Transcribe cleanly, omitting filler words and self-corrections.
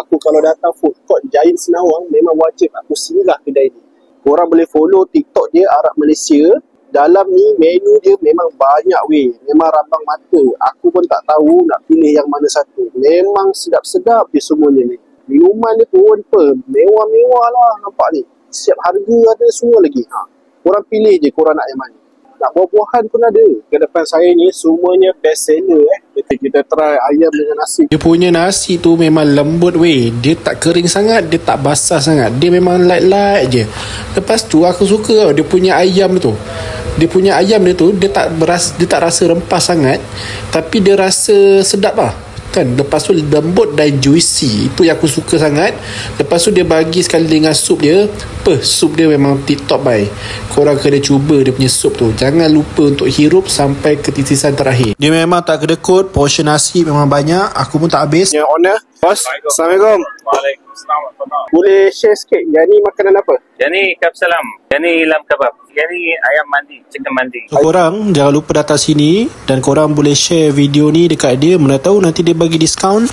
Aku kalau datang food court Giant Senawang, memang wajib aku singgah kedai ni. Korang boleh follow TikTok dia, Arab Malaysia. Dalam ni menu dia memang banyak weh. Memang rambang mata. Aku pun tak tahu nak pilih yang mana satu. Memang sedap-sedap dia semuanya ni. Minuman dia pun mewah-mewah lah nampak ni. Siap harga ada semua lagi. Korang pilih je korang nak yang mana. Nak buah-buahan pun ada. Ke depan saya ni semuanya best seller Kita try ayam dengan nasi. Dia punya nasi tu memang lembut weh. Dia tak kering sangat, dia tak basah sangat. Dia memang light-light je. Lepas tu aku suka dia punya ayam tu. Dia punya ayam dia tu dia tak rasa rempah sangat, tapi dia rasa sedap lah. Kan? Lepas tu lembut dan juicy. Itu yang aku suka sangat. Lepas tu dia bagi sekali dengan sup dia. Sup dia memang tip top bye. Korang kena cuba dia punya sup tu. Jangan lupa untuk hirup sampai ke titisan terakhir. Dia memang tak kedekut. Portion nasi memang banyak. Aku pun tak habis. Yang owner, bos. Assalamualaikum. Waalaikumsalam. Boleh share sikit, yang ni makanan apa? Yang ni kapsalam. Yang ni lam kebab. Yang ni ayam mandi, chicken mandi. So korang jangan lupa datang sini. Dan korang boleh share video ni dekat dia. Mana tahu nanti dia bagi diskaun.